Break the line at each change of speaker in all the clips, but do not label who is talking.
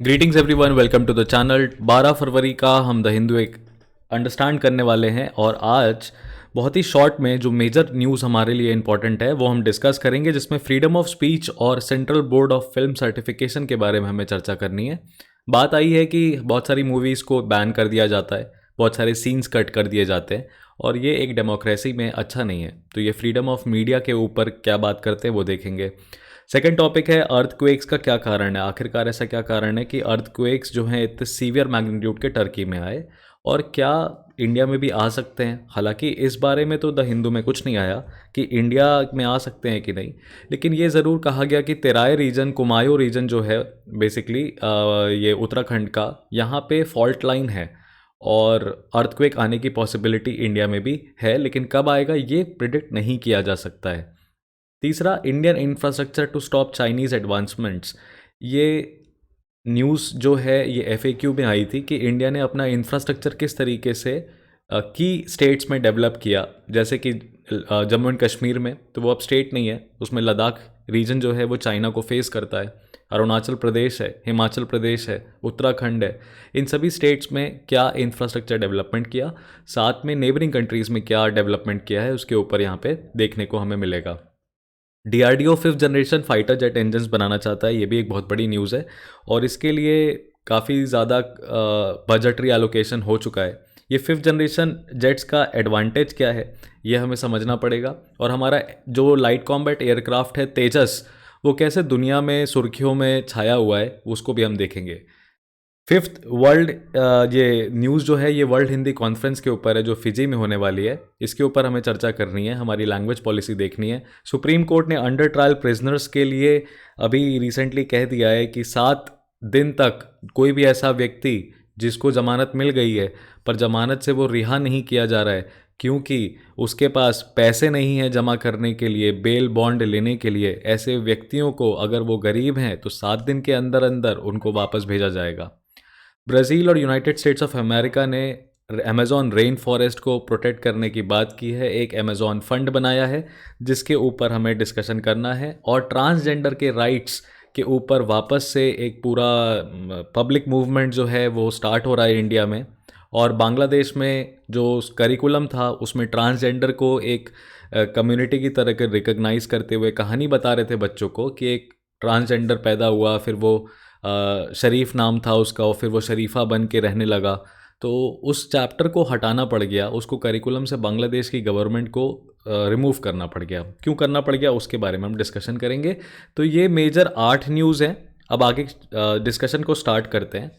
Greetings everyone, welcome to the channel. 12 फरवरी का हम द हिंदू एक अंडरस्टैंड करने वाले हैं और आज बहुत ही शॉर्ट में जो मेजर न्यूज़ हमारे लिए इंपॉर्टेंट है वो हम डिस्कस करेंगे, जिसमें फ्रीडम ऑफ स्पीच और central board of film certification के बारे में हमें चर्चा करनी है। बात आई है कि बहुत सारी मूवीज़ को बैन कर दिया जाता है, बहुत सारे सीन्स कट कर दिए जाते हैं और ये एक डेमोक्रेसी में अच्छा नहीं है। तो ये फ्रीडम ऑफ मीडिया के ऊपर क्या बात करते हैं वो देखेंगे। सेकेंड टॉपिक है अर्थक्वेक्स का क्या कारण है, आखिरकार ऐसा क्या कारण है कि अर्थक्वेक्स जो हैं इतने सीवियर मैग्नीट्यूड के टर्की में आए और क्या इंडिया में भी आ सकते हैं। हालांकि इस बारे में तो द हिंदू में कुछ नहीं आया कि इंडिया में आ सकते हैं कि नहीं, लेकिन ये ज़रूर कहा गया कि तेराय रीजन, कुमायूं रीजन जो है बेसिकली ये उत्तराखंड का, यहाँ पे फॉल्ट लाइन है और अर्थक्वेक आने की पॉसिबिलिटी इंडिया में भी है, लेकिन कब आएगा ये प्रिडिक्ट नहीं किया जा सकता है। तीसरा, Indian infrastructure to stop Chinese advancements. ये न्यूज़ जो है ये एफएक्यू में आई थी कि इंडिया ने अपना इंफ्रास्ट्रक्चर किस तरीके से की स्टेट्स में डेवलप किया, जैसे कि जम्मू एंड कश्मीर में तो वो अब स्टेट नहीं है, उसमें लद्दाख रीजन जो है वो चाइना को फेस करता है। अरुणाचल प्रदेश है, हिमाचल प्रदेश है, उत्तराखंड है, इन सभी स्टेट्स में क्या इंफ्रास्ट्रक्चर डेवलपमेंट किया, साथ में नेबरिंग कंट्रीज़ में क्या डेवलपमेंट किया है, उसके ऊपर यहाँ पे देखने को हमें मिलेगा। DRDO fifth generation fighter jet engines बनाना चाहता है, ये भी एक बहुत बड़ी न्यूज़ है और इसके लिए काफ़ी ज़्यादा बजटरी एलोकेशन हो चुका है। ये फिफ्थ जनरेशन जेट्स का एडवांटेज क्या है ये हमें समझना पड़ेगा और हमारा जो लाइट कॉम्बैट एयरक्राफ्ट है तेजस, वो कैसे दुनिया में सुर्खियों में छाया हुआ है उसको भी हम देखेंगे। फिफ्थ वर्ल्ड, ये न्यूज़ जो है ये वर्ल्ड हिंदी कॉन्फ्रेंस के ऊपर है जो फिजी में होने वाली है, इसके ऊपर हमें चर्चा करनी है, हमारी लैंग्वेज पॉलिसी देखनी है। सुप्रीम कोर्ट ने अंडर ट्रायल प्रिजनर्स के लिए अभी रिसेंटली कह दिया है कि 7 दिन तक कोई भी ऐसा व्यक्ति जिसको जमानत मिल गई है पर जमानत से वो रिहा नहीं किया जा रहा है क्योंकि उसके पास पैसे नहीं है जमा करने के लिए, बेल बॉन्ड लेने के लिए, ऐसे व्यक्तियों को अगर वो गरीब हैं तो 7 दिन के अंदर अंदर उनको वापस भेजा जाएगा। ब्राज़ील और यूनाइटेड स्टेट्स ऑफ अमेरिका ने अमेज़ॉन रेन फॉरेस्ट को प्रोटेक्ट करने की बात की है, एक अमेज़ॉन फंड बनाया है जिसके ऊपर हमें डिस्कशन करना है और ट्रांसजेंडर के राइट्स के ऊपर वापस से एक पूरा पब्लिक मूवमेंट जो है वो स्टार्ट हो रहा है इंडिया में। और बांग्लादेश में जो करिकुलम था उसमें ट्रांसजेंडर को एक कम्युनिटी की तरह रिकग्नाइज करते हुए कहानी बता रहे थे बच्चों को कि एक ट्रांसजेंडर पैदा हुआ, फिर वो शरीफ नाम था उसका और फिर वो शरीफा बन के रहने लगा। तो उस चैप्टर को हटाना पड़ गया, उसको करिकुलम से बांग्लादेश की गवर्नमेंट को रिमूव करना पड़ गया। क्यों करना पड़ गया उसके बारे में हम डिस्कशन करेंगे। तो ये मेजर 8 न्यूज़ हैं। अब आगे डिस्कशन को स्टार्ट करते हैं।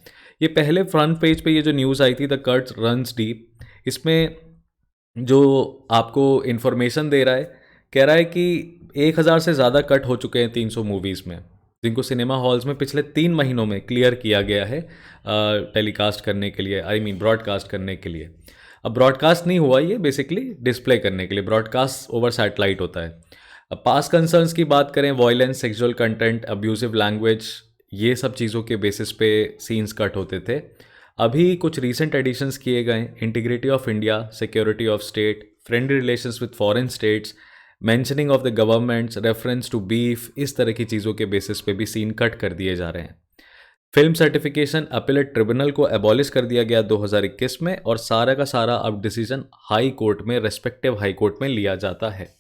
ये पहले फ्रंट पेज पे ये जो न्यूज़ आई थी द कट रन्स डीप, इसमें जो आपको इन्फॉर्मेशन दे रहा है, कह रहा है कि 1000 से ज़्यादा कट हो चुके हैं 300 मूवीज़ में, जिनको सिनेमा हॉल्स में पिछले 3 महीनों में क्लियर किया गया है टेलीकास्ट करने के लिए, आई मीन ब्रॉडकास्ट करने के लिए। अब ब्रॉडकास्ट नहीं हुआ, ये बेसिकली डिस्प्ले करने के लिए, ब्रॉडकास्ट ओवर सैटेलाइट होता है। अब पास कंसर्न्स की बात करें, violence, sexual content, abusive language, ये सब चीज़ों के बेसिस पे सीन्स कट होते थे। अभी कुछ रीसेंट एडिशंस किए गए, integrity of India, security of state, friendly relations with foreign states, mentioning of the governments, reference to beef, इस तरह की चीज़ों के बेसिस पे भी सीन कट कर दिए जा रहे हैं। फिल्म सर्टिफिकेशन अपीलेट ट्रिब्यूनल को एबॉलिश कर दिया गया 2021 में और सारा का सारा अब डिसीजन हाई कोर्ट में, रेस्पेक्टिव हाई कोर्ट में लिया जाता है।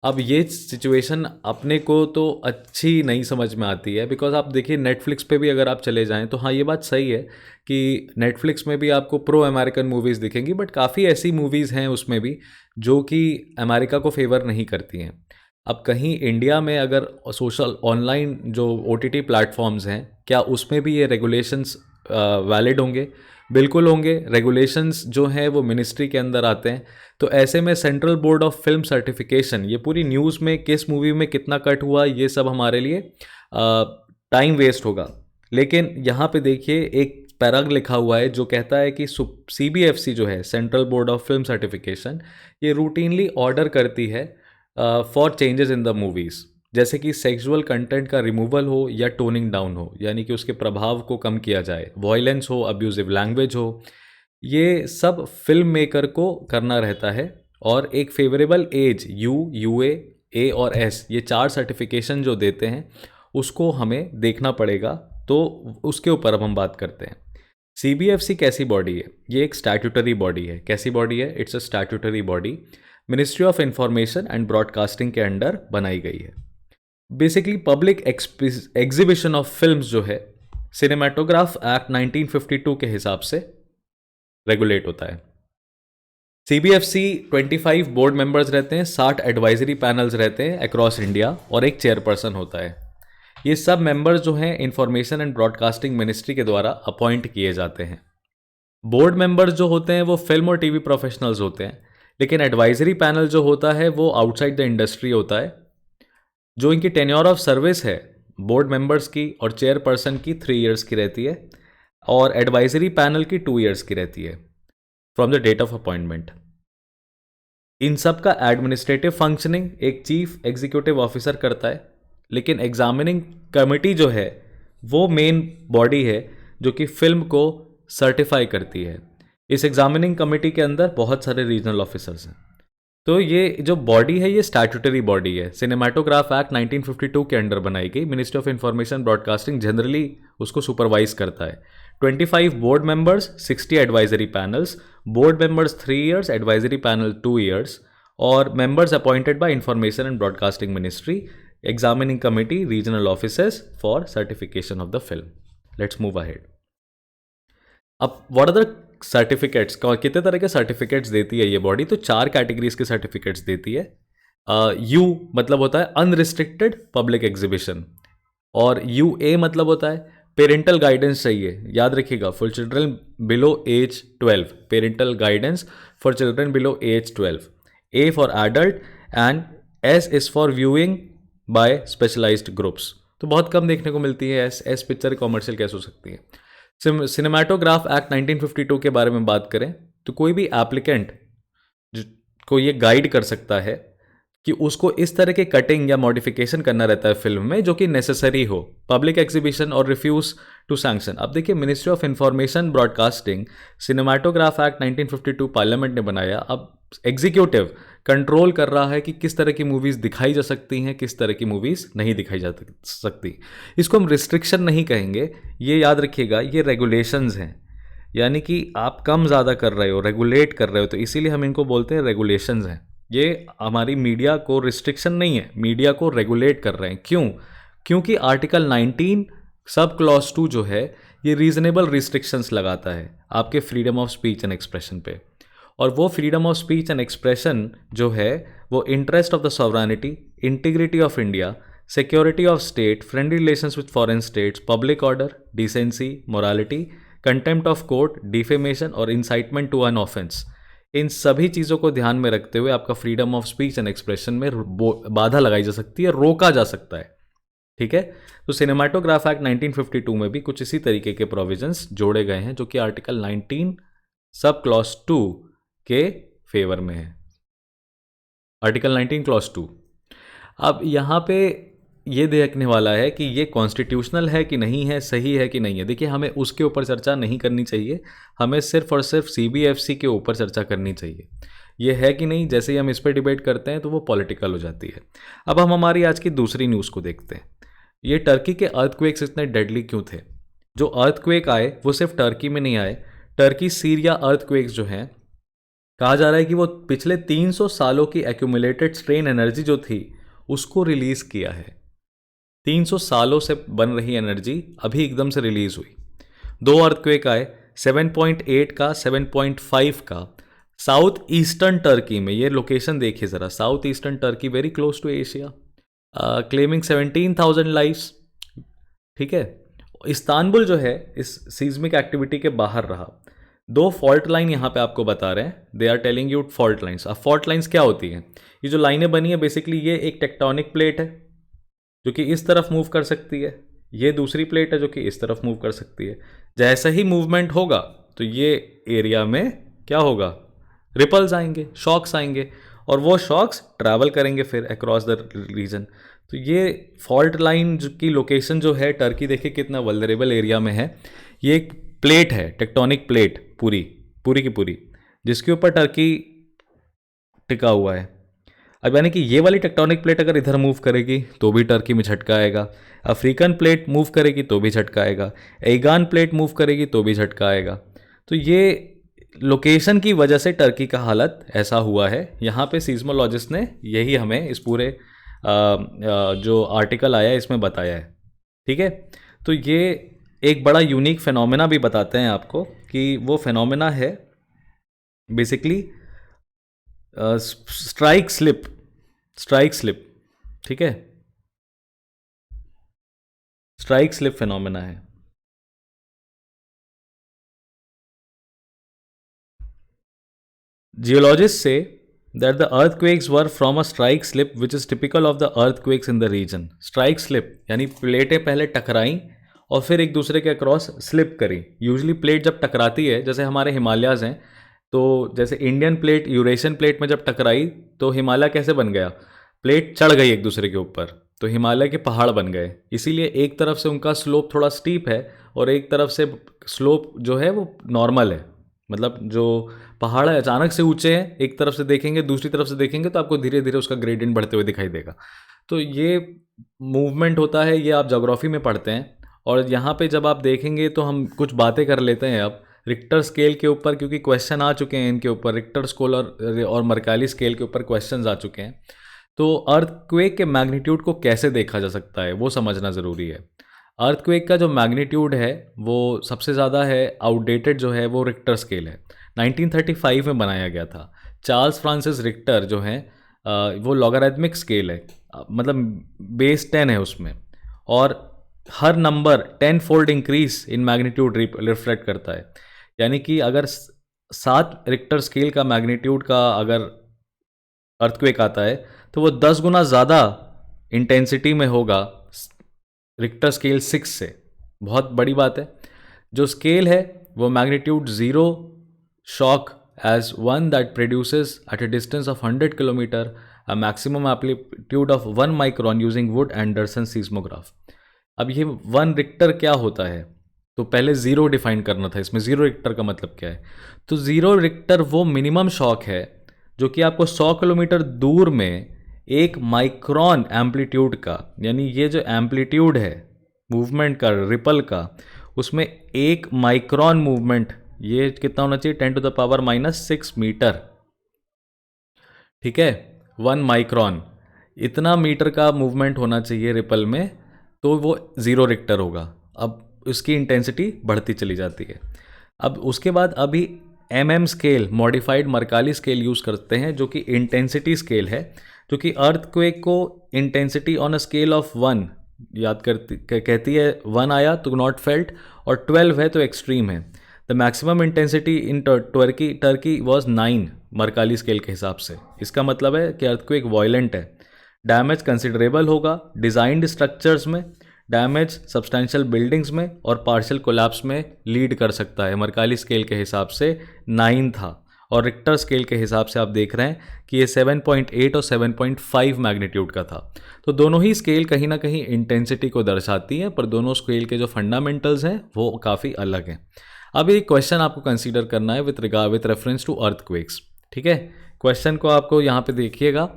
अब ये सिचुएशन अपने को तो अच्छी नहीं समझ में आती है, बिकॉज आप देखिए नेटफ्लिक्स पे भी अगर आप चले जाएं तो हाँ, ये बात सही है कि नेटफ्लिक्स में भी आपको प्रो अमेरिकन मूवीज़ दिखेंगी, बट काफ़ी ऐसी मूवीज़ हैं उसमें भी जो कि अमेरिका को फेवर नहीं करती हैं। अब कहीं इंडिया में अगर सोशल ऑनलाइन जो ओटीटी प्लेटफॉर्म्स हैं, क्या उसमें भी ये रेगुलेशंस वैलिड होंगे? बिल्कुल होंगे। रेगुलेशंस जो हैं वो मिनिस्ट्री के अंदर आते हैं। तो ऐसे में central board of film certification, ये पूरी न्यूज़ में किस मूवी में कितना कट हुआ, ये सब हमारे लिए टाइम वेस्ट होगा। लेकिन यहाँ पे देखिए एक पैराग लिखा हुआ है जो कहता है कि सीबीएफसी जो है, central board of film certification, ये रूटीनली ऑर्डर करती है for changes in the movies, जैसे कि सेक्सुअल कंटेंट का रिमूवल हो या टोनिंग डाउन हो, यानी कि उसके प्रभाव को कम किया जाए, वॉयलेंस हो, अब्यूजिव लैंग्वेज हो, ये सब फिल्म मेकर को करना रहता है। और एक फेवरेबल एज यूए ए और एस, ये 4 सर्टिफिकेशन जो देते हैं उसको हमें देखना पड़ेगा तो उसके ऊपर अब हम बात करते हैं। CBFC कैसी बॉडी है? ये एक स्टैट्यूटरी बॉडी है। कैसी बॉडी है? It's a statutory body, ministry of information and broadcasting के अंडर बनाई गई है। Basically public exhibition of films जो है सिनेमाटोग्राफ एक्ट 1952 के हिसाब से रेगुलेट होता है। CBFC 25 बोर्ड मेंबर्स रहते हैं, 60 एडवाइजरी पैनल्स रहते हैं अक्रॉस इंडिया और एक चेयरपर्सन होता है। ये सब मेंबर्स जो हैं इंफॉर्मेशन एंड ब्रॉडकास्टिंग मिनिस्ट्री के द्वारा अपॉइंट किए जाते हैं। बोर्ड मेंबर्स जो होते हैं वो फिल्म और टीवी प्रोफेशनल्स होते हैं, लेकिन एडवाइजरी पैनल जो होता है वो आउटसाइड द इंडस्ट्री होता है। जो इनकी टेन्योर ऑफ सर्विस है बोर्ड मेंबर्स की और चेयरपर्सन की 3 ईयर्स की रहती है और एडवाइजरी पैनल की 2 ईयर्स की रहती है from the date of appointment. इन सब का एडमिनिस्ट्रेटिव फंक्शनिंग एक चीफ एग्जीक्यूटिव ऑफिसर करता है, लेकिन एग्जामिनिंग कमेटी जो है वो मेन बॉडी है जो कि फिल्म को सर्टिफाई करती है। इस एग्जामिनिंग कमेटी के अंदर बहुत सारे रीजनल ऑफिसर्स हैं। तो ये जो बॉडी है ये स्टैट्यूटरी बॉडी है। सिनेमाटोग्राफ एक्ट 1952 के अंडर बनाई गई। Ministry of information broadcasting generally उसको सुपरवाइज करता है। 25 board members, 60 advisory panels, board members 3 years, advisory panel 2 years और members appointed by information and broadcasting ministry, examining committee, regional officers for certification of the film. Let's move ahead. अब what are the certificates? कितने तरह के certificates देती है ये body? तो 4 categories के सर्टिफिकेट्स देती है। यू मतलब होता है अनरिस्ट्रिक्टेड पब्लिक एग्जीबिशन और UA मतलब होता है पेरेंटल गाइडेंस चाहिए। याद रखिएगा, for children below age 12, parental guidance for children below age 12। A for adult and S is for viewing by specialised groups. तो बहुत कम देखने को मिलती है S पिक्चर कॉमर्शियल कैसे हो सकती है। सिनेमाटोग्राफ एक्ट 1952 के बारे में बात करें तो कोई भी एप्लीकेंट को ये गाइड कर सकता है कि उसको इस तरह के कटिंग या मॉडिफिकेशन करना रहता है फिल्म में जो कि नेसेसरी हो, पब्लिक एग्जीबिशन और रिफ्यूज टू सैंक्शन। अब देखिए, ministry of information broadcasting cinematograph act 1952 parliament ने बनाया। अब एग्जीक्यूटिव कंट्रोल कर रहा है कि किस तरह की मूवीज़ दिखाई जा सकती हैं, किस तरह की मूवीज़ नहीं दिखाई जा सकती। इसको हम रिस्ट्रिक्शन नहीं कहेंगे, ये याद रखिएगा, ये रेगुलेशंस हैं। यानी कि आप कम ज़्यादा कर रहे हो, रेगुलेट कर रहे हो, तो इसीलिए हम इनको बोलते हैं रेगुलेशंस हैं। ये हमारी मीडिया को रिस्ट्रिक्शन नहीं है, मीडिया को रेगुलेट कर रहे हैं। क्यों? क्योंकि आर्टिकल 19 सब क्लॉज 2 जो है ये रीजनेबल रिस्ट्रिक्शंस लगाता है आपके freedom of speech and expression पे। और वो freedom of speech and expression जो है वो interest of the sovereignty, integrity of India, security of state, friendly relations with foreign states, public order, decency, morality, contempt of court, defamation और incitement to an offence, इन सभी चीज़ों को ध्यान में रखते हुए आपका freedom of speech and expression में बाधा लगाई जा सकती है, रोका जा सकता है। ठीक है, तो सिनेमाटोग्राफ एक्ट 1952 में भी कुछ इसी तरीके के प्रोविजंस जोड़े गए हैं जो कि आर्टिकल 19 सब क्लॉज 2 के फेवर में है। Article 19 clause 2। अब यहाँ पे ये देखने वाला है कि ये कॉन्स्टिट्यूशनल है कि नहीं है, सही है कि नहीं है। देखिए, हमें उसके ऊपर चर्चा नहीं करनी चाहिए, हमें सिर्फ और सिर्फ CBFC के ऊपर चर्चा करनी चाहिए। ये है कि नहीं, जैसे ही हम इस पर डिबेट करते हैं तो वो पॉलिटिकल हो जाती है। अब हम हमारी आज की दूसरी न्यूज़ को देखते हैं। ये टर्की के अर्थक्वेक्स इतने डेडली क्यों थे? जो अर्थक्वेक आए वो सिर्फ टर्की में नहीं आए। टर्की सीरिया अर्थक्वेक्स जो हैं, कहा जा रहा है कि वो पिछले 300 सालों की एक्यूमुलेटेड स्ट्रेन एनर्जी जो थी उसको रिलीज़ किया है। 300 सालों से बन रही एनर्जी अभी एकदम से रिलीज हुई। 2 अर्थक्वेक आए, 7.8 का, 7.5 का, साउथ ईस्टर्न टर्की में। ये लोकेशन देखिए ज़रा, south eastern Turkey, very close to Asia, claiming 17,000 lives. ठीक है, इस्तांबुल जो है इस सीज्मिक एक्टिविटी के बाहर रहा। 2 फॉल्ट लाइन यहाँ पे आपको बता रहे हैं, they are telling you fault lines. अब फॉल्ट लाइन्स क्या होती हैं? ये जो लाइनें बनी है बेसिकली ये एक टेक्टोनिक प्लेट है जो कि इस तरफ मूव कर सकती है, ये दूसरी प्लेट है जो कि इस तरफ मूव कर सकती है। जैसे ही मूवमेंट होगा तो ये एरिया में क्या होगा, रिपल्स आएंगे, शॉक्स आएंगे, और वो शॉक्स ट्रैवल करेंगे फिर अक्रॉस द रीजन। तो ये फॉल्ट लाइन की लोकेशन जो है, टर्की देखिए कितना वल्नरेबल एरिया में है। ये एक प्लेट है, टेक्टोनिक प्लेट, पूरी की पूरी, जिसके ऊपर टर्की टिका हुआ है। अब यानी कि ये वाली टेक्टोनिक प्लेट अगर इधर मूव करेगी तो भी टर्की में झटका आएगा, अफ्रीकन प्लेट मूव करेगी तो भी झटका आएगा, एगान प्लेट मूव करेगी तो भी झटका आएगा। तो ये लोकेशन की वजह से टर्की का हालत ऐसा हुआ है। यहाँ पे सीस्मोलॉजिस्ट ने यही हमें इस पूरे जो आर्टिकल आया है इसमें बताया है। ठीक है, तो ये एक बड़ा यूनिक फिनोमेना भी बताते हैं आपको कि वो फिनोमेना है बेसिकली स्ट्राइक स्लिप। ठीक है, स्ट्राइक स्लिप फिनोमेना है। Geologists say that the earthquakes were from a strike slip which is typical of the earthquakes in the region. Strike slip यानी प्लेटें पहले टकराई और फिर एक दूसरे के अक्रॉस स्लिप करी। यूजली प्लेट जब टकराती है, जैसे हमारे हिमालयाज़ हैं, तो जैसे इंडियन प्लेट यूरेशियन प्लेट में जब टकराई तो हिमालय कैसे बन गया, प्लेट चढ़ गई एक दूसरे के ऊपर, तो हिमालय के पहाड़ बन गए। इसीलिए एक तरफ से उनका स्लोप थोड़ा स्टीप है और एक तरफ से स्लोप जो है वो नॉर्मल है। मतलब जो पहाड़ है अचानक से ऊंचे हैं, एक तरफ से देखेंगे दूसरी तरफ से देखेंगे तो आपको धीरे धीरे उसका ग्रेडियंट बढ़ते हुए दिखाई देगा। तो ये मूवमेंट होता है, ये आप ज्योग्राफी में पढ़ते हैं। और यहाँ पे जब आप देखेंगे तो हम कुछ बातें कर लेते हैं अब रिक्टर स्केल के ऊपर, क्योंकि क्वेश्चन आ चुके हैं इनके ऊपर, रिक्टर स्केल और मरकाली स्केल के ऊपर क्वेश्चंस आ चुके हैं। तो अर्थक्वेक के मैग्नीट्यूड को कैसे देखा जा सकता है वो समझना ज़रूरी है। अर्थक्वेक का जो मैग्नीट्यूड है वो सबसे ज़्यादा है, आउटडेटेड जो है वो रिक्टर स्केल है, 1935 में बनाया गया था। चार्ल्स फ्रांसिस रिक्टर जो है वो लॉगरिथमिक स्केल है, मतलब बेस 10 है उसमें, और हर number 10 fold increase in magnitude reflect करता है। यानी कि अगर 7 रिक्टर स्केल का मैग्नीट्यूड का अगर अर्थक्वेक आता है तो वो 10 गुना ज़्यादा इंटेंसिटी में होगा रिक्टर स्केल 6 से। बहुत बड़ी बात है। जो स्केल है वो magnitude 0 shock as one that produces at a distance of 100 kilometre a maximum amplitude of 1 micron using Wood Anderson seismograph. अब ये 1 रिक्टर क्या होता है, तो पहले 0 डिफाइन करना था। इसमें 0 रिक्टर का मतलब क्या है, तो 0 रिक्टर वो मिनिमम शॉक है जो कि आपको 100 किलोमीटर दूर में 1 माइक्रोन एम्पलीट्यूड का, यानी ये जो एम्पलीट्यूड है मूवमेंट का, रिपल का, उसमें 1 माइक्रोन मूवमेंट, ये कितना होना चाहिए, 10 टू द पावर -6 मीटर। ठीक है, 1 माइक्रोन, इतना मीटर का मूवमेंट होना चाहिए रिपल में, तो वो 0 रिक्टर होगा। अब उसकी इंटेंसिटी बढ़ती चली जाती है। अब उसके बाद अभी MM scale, modified मरकाली scale use करते हैं, जो कि इंटेंसिटी स्केल है, जो कि अर्थक्वेक को intensity on a scale of 1 याद करती कहती है। 1 आया तो नॉट फेल्ट, और 12 है तो एक्सट्रीम है। The maximum intensity in Turkey was 9 मरकाली scale के हिसाब से। इसका मतलब है कि अर्थक्वेक वॉयलेंट है, डैमेज कंसिडरेबल होगा डिज़ाइंड स्ट्रक्चर्स में, डैमेज सब्सटेंशियल बिल्डिंग्स में और पार्शियल कोलैप्स में लीड कर सकता है। मरकाली स्केल के हिसाब से 9 था, और रिक्टर स्केल के हिसाब से आप देख रहे हैं कि ये 7.8 और 7.5 मैग्नीट्यूड का था। तो दोनों ही स्केल कहीं ना कहीं इंटेंसिटी को दर्शाती हैं, पर दोनों स्केल के जो फंडामेंटल्स हैं वो काफ़ी अलग हैं। अब एक क्वेश्चन आपको कंसीडर करना है विथ रेफरेंस टू अर्थक्वेक्स। ठीक है, क्वेश्चन को आपको यहाँ पे देखिएगा।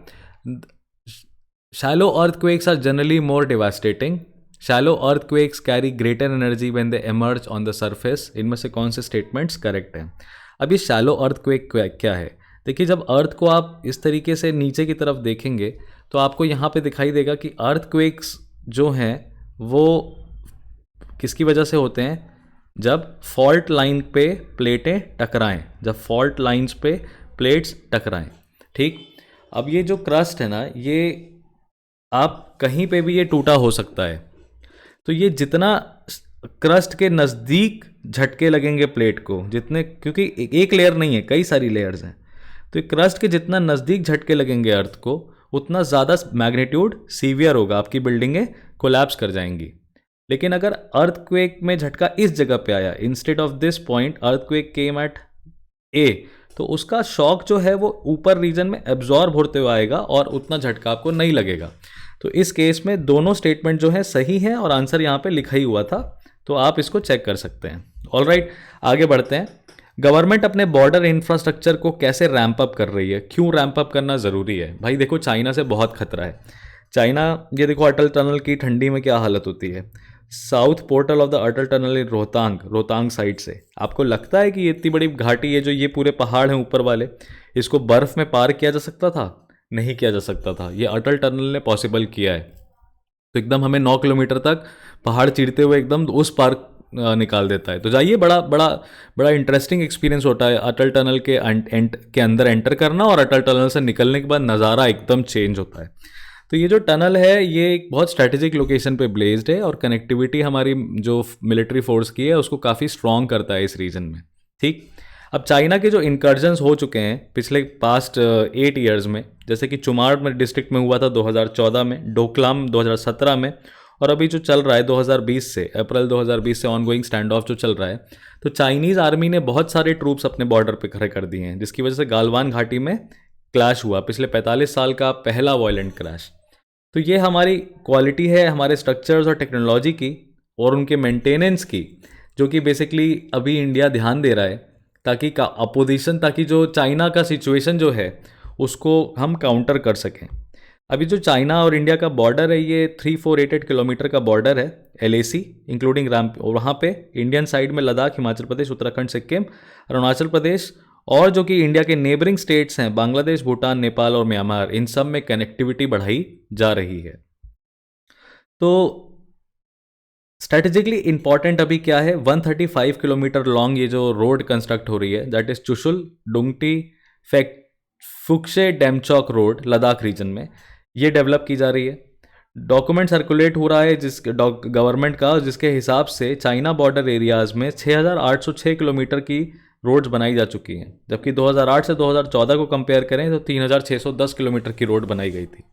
Shallow earthquakes are generally more devastating, shallow earthquakes carry greater energy when they emerge on the surface. इनमें से कौन से स्टेटमेंट्स करेक्ट हैं? अब ये शैलो अर्थक्वेक क्या है? देखिए, जब अर्थ को आप इस तरीके से नीचे की तरफ देखेंगे तो आपको यहाँ पे दिखाई देगा कि अर्थक्वेक्स जो हैं वो किसकी वजह से होते हैं, जब फॉल्ट लाइन पे प्लेटें टकराएं, जब फॉल्ट लाइंस पे प्लेट्स टकराएं। ठीक, अब ये जो क्रस्ट है ना, ये आप कहीं पे भी ये टूटा हो सकता है। तो ये जितना क्रस्ट के नज़दीक झटके लगेंगे प्लेट को, जितने, क्योंकि एक लेयर नहीं है, कई सारी लेयर्स हैं, तो क्रस्ट के जितना नज़दीक झटके लगेंगे अर्थ को, उतना ज़्यादा मैग्नीट्यूड सीवियर होगा, आपकी बिल्डिंगें कोलैप्स कर जाएंगी। लेकिन अगर अर्थक्वेक में झटका इस जगह पे आया, instead of this point earthquake came at A, तो उसका शॉक जो है वो ऊपर रीजन में एब्जॉर्ब होते हुए आएगा और उतना झटका आपको नहीं लगेगा। तो इस केस में दोनों स्टेटमेंट जो है सही है और आंसर यहाँ पे लिखा ही हुआ था, तो आप इसको चेक कर सकते हैं। ऑलराइट, आगे बढ़ते हैं। गवर्नमेंट अपने बॉर्डर इंफ्रास्ट्रक्चर को कैसे रैंप अप कर रही है, क्यों रैंप अप करना ज़रूरी है? भाई देखो, चाइना से बहुत खतरा है। चाइना, ये देखो अटल टनल की ठंडी में क्या हालत होती है। South portal of the Atal tunnel in Rohtang, Rohtang side से आपको लगता है कि ये इतनी बड़ी घाटी है, जो ये पूरे पहाड़ हैं ऊपर वाले, इसको बर्फ़ में पार किया जा सकता था? नहीं किया जा सकता था। ये अटल टनल ने पॉसिबल किया है। तो एकदम हमें 9 किलोमीटर तक पहाड़ चीरते हुए एकदम उस पार निकाल देता है। तो जाइए, बड़ा बड़ा बड़ा इंटरेस्टिंग एक्सपीरियंस होता है अटल टनल के के अंदर एंटर करना, और अटल टनल से निकलने के बाद नज़ारा एकदम चेंज होता है। तो ये जो टनल है, ये एक बहुत स्ट्रैटेजिक लोकेशन पे ब्लेस्ड है, और कनेक्टिविटी हमारी जो मिलिट्री फोर्स की है उसको काफ़ी स्ट्रॉन्ग करता है इस रीजन में। ठीक, अब चाइना के जो इंकर्जन्स हो चुके हैं पिछले पास्ट 8 ईयर्स में, जैसे कि चुमार में डिस्ट्रिक्ट में हुआ था 2014 में, डोकलाम 2017 में, और अभी जो चल रहा है 2020 से, अप्रैल 2020 से ऑनगोइंग स्टैंड ऑफ जो चल रहा है, तो चाइनीज़ आर्मी ने बहुत सारे ट्रूप्स अपने बॉर्डर पे खड़े कर दिए हैं, जिसकी वजह से गालवान घाटी में क्लैश हुआ, पिछले 45 साल का पहला वायलेंट क्रैश। तो ये हमारी क्वालिटी है हमारे स्ट्रक्चर्स और टेक्नोलॉजी की और उनके मेंटेनेंस की, जो कि बेसिकली अभी इंडिया ध्यान दे रहा है, ताकि का अपोजिशन, ताकि जो चाइना का सिचुएशन जो है उसको हम काउंटर कर सकें। अभी जो चाइना और इंडिया का बॉर्डर है, ये 3488 किलोमीटर का बॉर्डर है, LAC इंक्लूडिंग राम, और वहाँ पे इंडियन साइड में लद्दाख, हिमाचल प्रदेश, उत्तराखंड, सिक्किम, अरुणाचल प्रदेश, और जो कि इंडिया के नेबरिंग स्टेट्स हैं बांग्लादेश, भूटान, नेपाल और म्यांमार, इन सब में कनेक्टिविटी बढ़ाई जा रही है। तो स्ट्रेटेजिकली इंपॉर्टेंट अभी क्या है, 135 किलोमीटर लॉन्ग ये जो रोड कंस्ट्रक्ट हो रही है, that is Chushul Dungti Fukche Demchok road, Ladakh region में ये डेवलप की जा रही है। डॉक्यूमेंट सर्कुलेट हो रहा है जिस गवर्नमेंट का, जिसके हिसाब से चाइना बॉर्डर एरियाज में 6806 किलोमीटर की रोड्स बनाई जा चुकी हैं, जबकि 2008 से 2014 को कंपेयर करें तो 3610 किलोमीटर की रोड बनाई गई थी।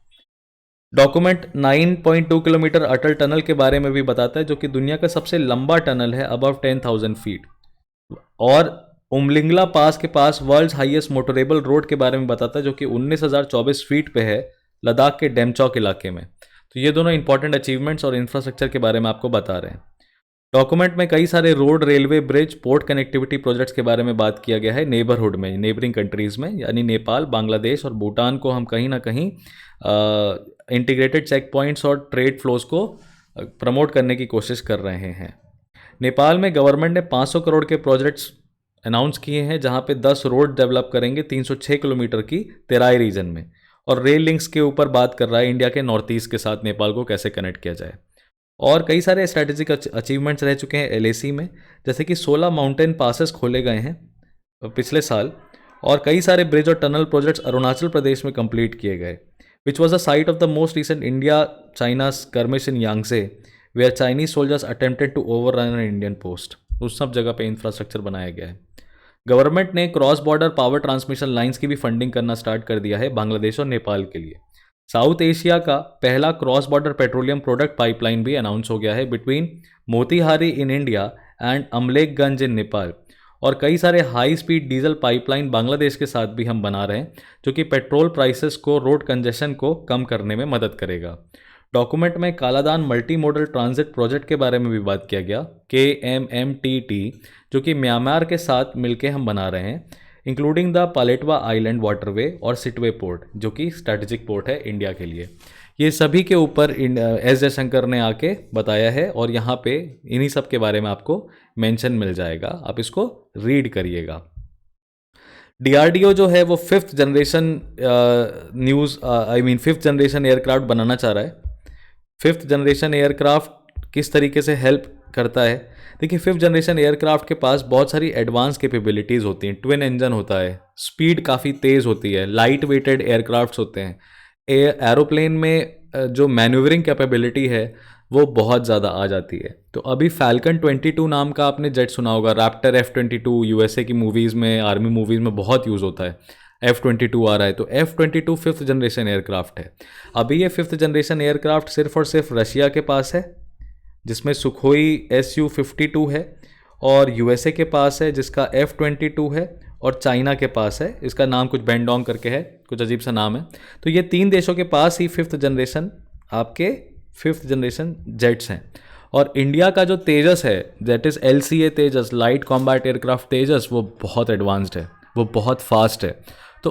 डॉक्यूमेंट 9.2 किलोमीटर अटल टनल के बारे में भी बताता है, जो कि दुनिया का सबसे लंबा टनल है, अबव 10,000 फीट। और उमलिंगला पास के पास वर्ल्ड्स हाईएस्ट मोटरेबल रोड के बारे में बताता है, जो कि 19,024 फीट पे है, लद्दाख के डेमचौक इलाके में। तो ये दोनों इंपॉर्टेंट अचीवमेंट्स और इंफ्रास्ट्रक्चर के बारे में आपको बता रहे हैं। डॉक्यूमेंट में कई सारे road, railway, bridge, port connectivity projects के बारे में बात किया गया है नेबरहुड में, नेबरिंग कंट्रीज़ में, यानी नेपाल, बांग्लादेश और भूटान को हम कहीं ना कहीं इंटीग्रेटेड चेक पॉइंट्स और ट्रेड फ्लोज को प्रमोट करने की कोशिश कर रहे हैं। नेपाल में गवर्नमेंट ने 500 करोड़ के प्रोजेक्ट्स अनाउंस किए हैं, जहां पे 10 रोड डेवलप करेंगे 306 किलोमीटर की तेराई रीजन में, और रेल लिंक्स के ऊपर बात कर रहा है इंडिया के नॉर्थ ईस्ट के साथ नेपाल को कैसे कनेक्ट किया जाए। और कई सारे स्ट्रैटेजिक अचीवमेंट्स रह चुके हैं LAC में, जैसे कि 16 माउंटेन पासेस खोले गए हैं पिछले साल, और कई सारे ब्रिज और टनल प्रोजेक्ट्स अरुणाचल प्रदेश में कंप्लीट किए गए, which was the site of the most recent India China skirmish in Yangtse, where Chinese soldiers attempted to overrun an Indian post. उस सब जगह पे इंफ्रास्ट्रक्चर बनाया गया है। गवर्नमेंट ने cross border power transmission lines की भी फंडिंग करना स्टार्ट कर दिया है बांग्लादेश और नेपाल के लिए। साउथ एशिया का पहला cross border petroleum product pipeline भी अनाउंस हो गया है between Motihari in India and Amlekhganj in Nepal, और कई सारे high speed diesel pipeline Bangladesh के साथ भी हम बना रहे हैं, जो कि पेट्रोल प्राइसेस को, रोड कंजेशन को कम करने में मदद करेगा। डॉक्यूमेंट में Kaladan multi modal transit project के बारे में भी बात किया गया, KMMTT, जो कि म्यांमार के साथ मिलकर हम बना रहे हैं, इंक्लूडिंग द पालेटवा आइलैंड वाटरवे और सिटवे पोर्ट, जो कि स्ट्रैटेजिक पोर्ट है इंडिया के लिए। ये सभी के ऊपर S जयशंकर ने आके बताया है, और यहाँ पे इन्हीं सब के बारे में आपको मेंशन मिल जाएगा, आप इसको रीड करिएगा। DRDO जो है वो 5th generation fifth generation aircraft बनाना चाह रहा है। 5th जनरेशन एयरक्राफ्ट किस तरीके से हेल्प करता है? देखिए, 5th जनरेशन एयरक्राफ्ट के पास बहुत सारी एडवांस कैपेबिलिटीज़ होती हैं। ट्विन इंजन होता है, स्पीड काफ़ी तेज़ होती है, लाइट वेटेड एयरक्राफ्ट्स होते हैं। एरोप्लेन में जो मैन्यूवरिंग कैपेबिलिटी है वो बहुत ज़्यादा आ जाती है। तो अभी फैल्कन 22 नाम का आपने जेट सुना होगा, रैप्टर F-22 USA की मूवीज़ में, आर्मी मूवीज़ में बहुत यूज़ होता है। F-22 आ रहा है, तो F-22 5th जनरेशन एयरक्राफ्ट है। अभी ये 5th जनरेशन एयरक्राफ्ट सिर्फ और सिर्फ रशिया के पास है, जिसमें सुखोई Su-52 है, और USA के पास है जिसका F-22 है, और चाइना के पास है, इसका नाम कुछ बेंडोंग करके है, कुछ अजीब सा नाम है। तो ये 3 देशों के पास ही 5th जनरेशन जेट्स हैं। और इंडिया का जो तेजस है, that is LCA Tejas, light combat aircraft Tejas, वो बहुत एडवांस्ड है, वो बहुत फास्ट है। तो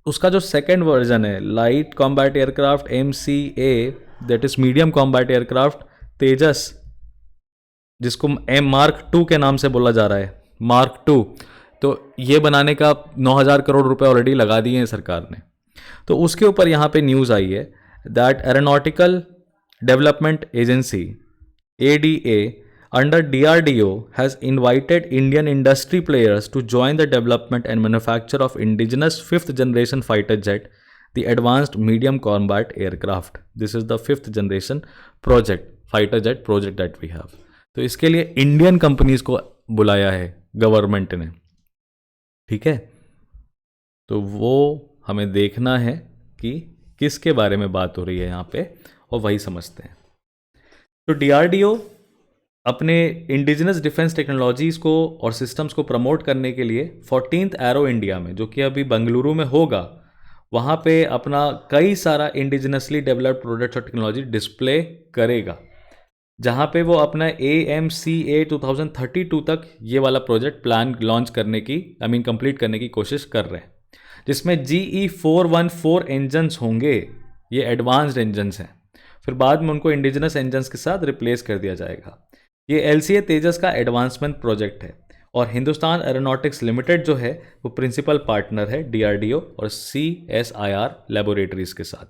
उसका जो सेकेंड वर्जन है light combat aircraft MCA, that is medium combat aircraft Tejas, जिसको Mark 2 के नाम से बोला जा रहा है, Mark 2। तो ये बनाने का 9,000 करोड़ रुपए ऑलरेडी लगा दिए हैं सरकार ने। तो उसके ऊपर यहाँ पे न्यूज़ आई है that aeronautical development agency ADA under DRDO has invited Indian industry players to join the development and manufacture of indigenous fifth generation fighter jet, the advanced medium combat aircraft. This is the fifth generation project, fighter jet project that we have. तो इसके लिए Indian companies को बुलाया है government ने, ठीक है। तो वो हमें देखना है कि किसके बारे में बात हो रही है यहाँ पे, और वही समझते हैं। तो DRDO अपने इंडिजिनस डिफेंस टेक्नोलॉजीज़ को और सिस्टम्स को प्रमोट करने के लिए 14th एरो इंडिया में, जो कि अभी बेंगलुरु में होगा, वहाँ पे अपना कई सारा इंडिजिनसली डेवलप्ड प्रोडक्ट्स और टेक्नोलॉजी डिस्प्ले करेगा, जहाँ पे वो अपना AMCA 2032 तक ये वाला प्रोजेक्ट प्लान लॉन्च करने की, कंप्लीट करने की कोशिश कर रहे हैं, जिसमें GE414 इंजन्स होंगे। ये एडवांस्ड इंजन्स हैं, फिर बाद में उनको इंडिजिनस इंजन्स के साथ रिप्लेस कर दिया जाएगा। ये LCA तेजस का एडवांसमेंट प्रोजेक्ट है, और हिंदुस्तान एरोनॉटिक्स लिमिटेड जो है वो प्रिंसिपल पार्टनर है DRDO और CSIR लेबोरेटरीज के साथ।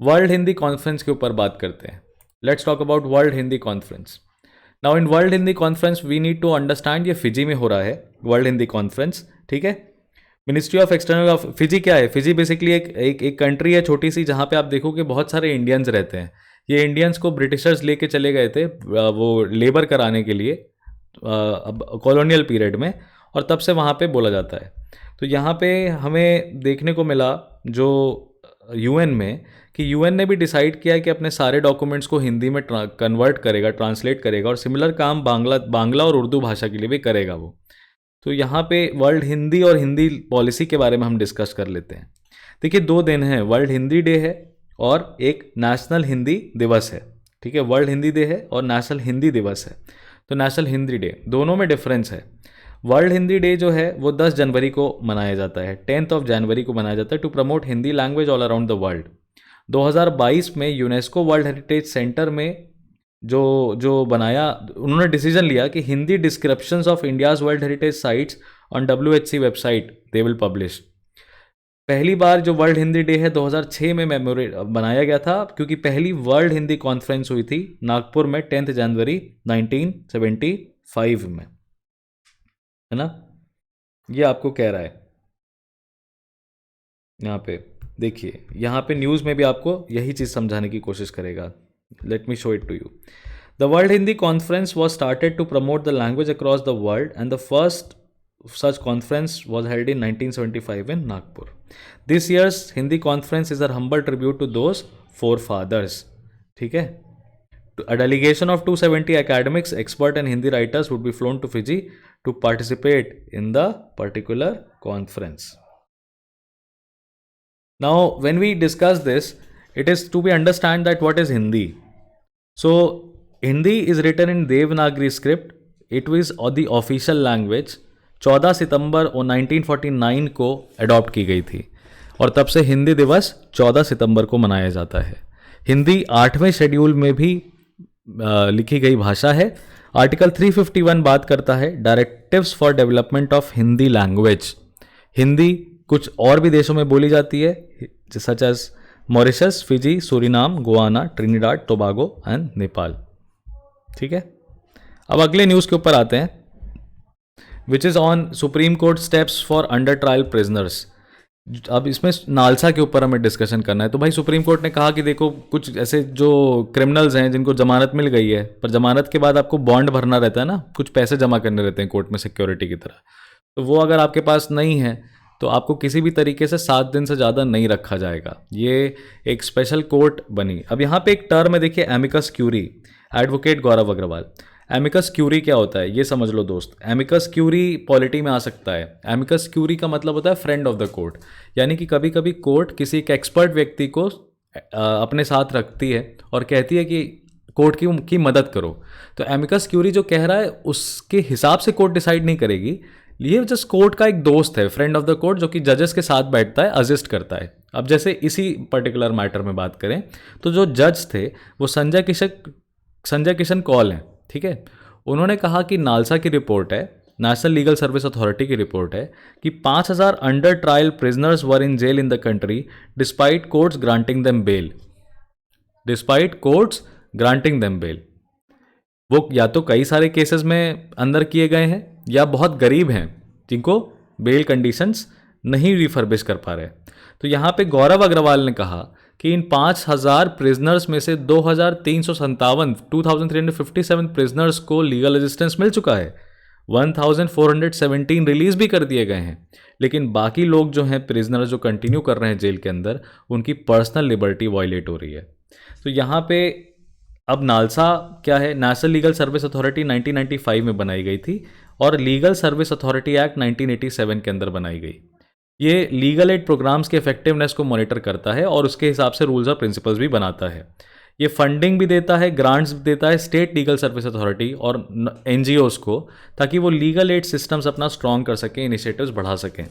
वर्ल्ड हिंदी कॉन्फ्रेंस के ऊपर बात करते हैं। Let's talk about world Hindi conference. Now in world Hindi conference we need to understand, ये फिजी में हो रहा है वर्ल्ड हिंदी कॉन्फ्रेंस, ठीक है। Ministry of external of Fiji क्या है? फिजी बेसिकली एक कंट्री है छोटी सी, जहाँ पे आप देखोगे बहुत सारे इंडियंस रहते हैं। ये इंडियंस को ब्रिटिशर्स लेके चले गए थे वो लेबर कराने के लिए कॉलोनियल पीरियड में, और तब से वहाँ पे बोला जाता है। तो यहाँ पे हमें देखने को मिला जो UN में, कि UN ने भी डिसाइड किया कि अपने सारे डॉक्यूमेंट्स को हिंदी में कन्वर्ट करेगा, ट्रांसलेट करेगा, और सिमिलर काम बांग्ला और उर्दू भाषा के लिए भी करेगा वो। तो यहाँ पे वर्ल्ड हिंदी और हिंदी पॉलिसी के बारे में हम डिस्कस कर लेते हैं। देखिए, 2 दिन हैं, वर्ल्ड हिंदी डे है और एक नेशनल हिंदी दिवस है, ठीक है। वर्ल्ड हिंदी डे है और नेशनल हिंदी दिवस है। तो नेशनल हिंदी डे, दोनों में डिफरेंस है। वर्ल्ड हिंदी डे जो है वो 10 जनवरी को मनाया जाता है, 10th जनवरी को मनाया जाता है, to promote Hindi language all around the world. 2022 में यूनेस्को वर्ल्ड हेरिटेज सेंटर में जो बनाया, उन्होंने डिसीजन लिया कि Hindi descriptions of India's world heritage sites on WHC website they will publish. पहली बार जो वर्ल्ड हिंदी डे है 2006 में बनाया गया था, क्योंकि पहली वर्ल्ड हिंदी कॉन्फ्रेंस हुई थी नागपुर में 10 जनवरी 1975 में, है ना। ये आपको कह रहा है यहाँ पे, देखिए यहाँ पे न्यूज़ में भी आपको यही चीज़ समझाने की कोशिश करेगा। Let me show it to you. The world Hindi conference was started to promote the language across the world, and the first such conference was held in 1975 in Nagpur. This year's Hindi conference is a humble tribute to those forefathers. ठीक है। A delegation of 270 academics, expert and Hindi writers would be flown to Fiji to participate in the particular conference. Now, when we discuss this, it is to be understand that what is Hindi. So, Hindi is written in Devanagari script. It was the official language. 14 सितंबर 1949 को adopt की गई थी, और तब से हिंदी दिवस 14 सितंबर को मनाया जाता है। हिंदी 8वें शेड्यूल में भी लिखी गई भाषा है। आर्टिकल 351 बात करता है directives for development of Hindi language. Hindi कुछ और भी देशों में बोली जाती है, such as Mauritius, Fiji, Suriname, Guyana, Trinidad, Tobago and Nepal, ठीक है। अब अगले न्यूज़ के ऊपर आते हैं, which is on supreme court steps for under trial prisoners. अब इसमें नालसा के ऊपर हमें डिस्कशन करना है। तो भाई सुप्रीम कोर्ट ने कहा कि देखो, कुछ ऐसे जो क्रिमिनल्स हैं जिनको जमानत मिल गई है, पर जमानत के बाद आपको बॉन्ड भरना रहता है ना, कुछ पैसे जमा करने रहते हैं कोर्ट में सिक्योरिटी की तरह, तो वो अगर आपके पास नहीं है तो आपको किसी भी तरीके से 7 दिन से ज़्यादा नहीं रखा जाएगा। ये एक स्पेशल कोर्ट बनी। अब यहाँ पे एक टर्म है, देखिए, एमिकस क्यूरी, एडवोकेट गौरव अग्रवाल। एमिकस क्यूरी क्या होता है ये समझ लो दोस्त। एमिकस क्यूरी पॉलिटी में आ सकता है। एमिकस क्यूरी का मतलब होता है फ्रेंड ऑफ द कोर्ट, यानी कि कभी कभी कोर्ट किसी एक एक्सपर्ट व्यक्ति को अपने साथ रखती है और कहती है कि कोर्ट की मदद करो। तो एमिकस क्यूरी जो कह रहा है उसके हिसाब से कोर्ट डिसाइड नहीं करेगी, ये जस्ट कोर्ट का एक दोस्त है, फ्रेंड ऑफ द कोर्ट, जो कि जजेस के साथ बैठता है, असिस्ट करता है। अब जैसे इसी पर्टिकुलर मैटर में बात करें तो जो जज थे वो संजय किशन कौल हैं, ठीक है। उन्होंने कहा कि नालसा की रिपोर्ट है, नेशनल लीगल सर्विस अथॉरिटी की रिपोर्ट है कि 5,000 under trial prisoners were in jail in the country despite courts granting them bail. Despite courts granting them bail, वो या तो कई सारे केसेस में अंदर किए गए हैं या बहुत गरीब हैं जिनको बेल कंडीशंस नहीं रिफर्बिश कर पा रहे। तो यहाँ पे गौरव अग्रवाल ने कहा कि इन 5,000 प्रिजनर्स में से 2,357 प्रिजनर्स को लीगल असिस्टेंस मिल चुका है, 1,417 रिलीज भी कर दिए गए हैं, लेकिन बाकी लोग जो हैं प्रिजनर जो कंटिन्यू कर रहे हैं जेल के अंदर, उनकी पर्सनल लिबर्टी वायलेट हो रही है। तो यहाँ पे अब नालसा क्या है, नेशनल लीगल सर्विस अथॉरिटी 1995 में बनाई गई थी और लीगल सर्विस अथॉरिटी एक्ट 1987 के अंदर बनाई गई। ये लीगल एड प्रोग्राम्स के इफेक्टिवनेस को मॉनिटर करता है और उसके हिसाब से रूल्स और प्रिंसिपल्स भी बनाता है। ये फंडिंग भी देता है, ग्रांट्स भी देता है स्टेट लीगल सर्विस अथॉरिटी और एनजीओस को, ताकि वो लीगल एड सिस्टम्स अपना स्ट्रॉन्ग कर सकें, इनिशिएटिव्स बढ़ा सकें।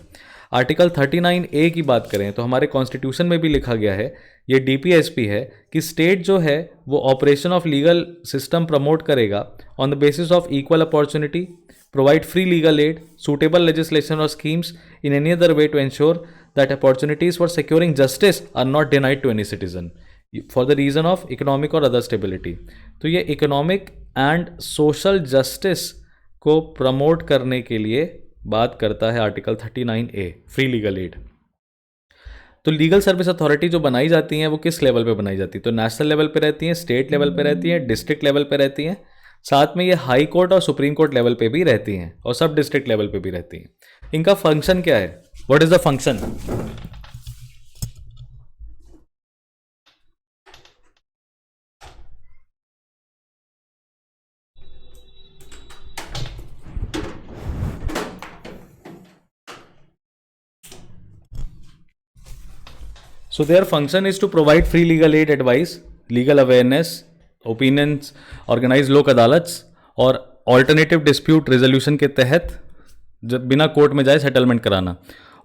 आर्टिकल 39A की बात करें तो हमारे कॉन्स्टिट्यूशन में भी लिखा गया है, ये डीपीएसपी है, कि स्टेट जो है वो operation of legal system promote करेगा on the basis of equal opportunity, provide free legal aid, suitable legislation or schemes in any other way to ensure that opportunities for securing justice are not denied to any citizen for the reason of economic or other stability। तो ये economic and social justice को promote करने के लिए बात करता है article 39A, free legal aid. तो लीगल सर्विस अथॉरिटी जो बनाई जाती हैं वो किस लेवल पे बनाई जाती है, तो नेशनल लेवल पे रहती हैं, स्टेट लेवल पे रहती हैं, डिस्ट्रिक्ट लेवल पे रहती हैं, साथ में ये हाई कोर्ट और सुप्रीम कोर्ट लेवल पे भी रहती हैं और सब डिस्ट्रिक्ट लेवल पे भी रहती हैं। इनका फंक्शन क्या है, what is the function? So their function is to provide free legal aid, advice, legal awareness, opinions, organize लोक अदालत और ऑल्टरनेटिव डिस्प्यूट रेजोल्यूशन के तहत जब बिना कोर्ट में जाए सेटलमेंट कराना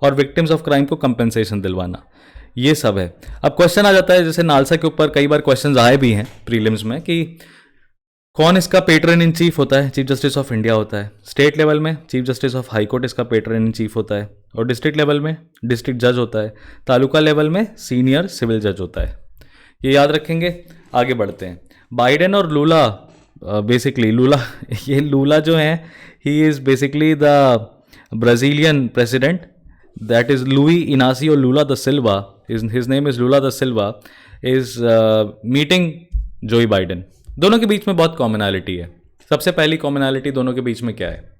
और विक्टिम्स ऑफ क्राइम को कंपेंसेशन दिलवाना, ये सब है। अब क्वेश्चन आ जाता है, जैसे नालसा के ऊपर कई बार क्वेश्चन आए भी हैं प्रीलिम्स में कि कौन इसका पेट्रन इन चीफ होता है, चीफ जस्टिस ऑफ इंडिया होता है। स्टेट लेवल में chief justice of high court इसका पेट्रन इन चीफ होता है और डिस्ट्रिक्ट लेवल में डिस्ट्रिक्ट जज होता है, तालुका लेवल में सीनियर सिविल जज होता है। ये याद रखेंगे। आगे बढ़ते हैं। बाइडेन और लूला, बेसिकली लूला ये लूला जो है, he is basically the Brazilian president, that is Louis Inacio Lula the Silva, his name is Lula the Silva, is meeting जोई बाइडेन। दोनों के बीच में बहुत कॉमनैलिटी है। सबसे पहली कॉमनैलिटी दोनों के बीच में क्या है,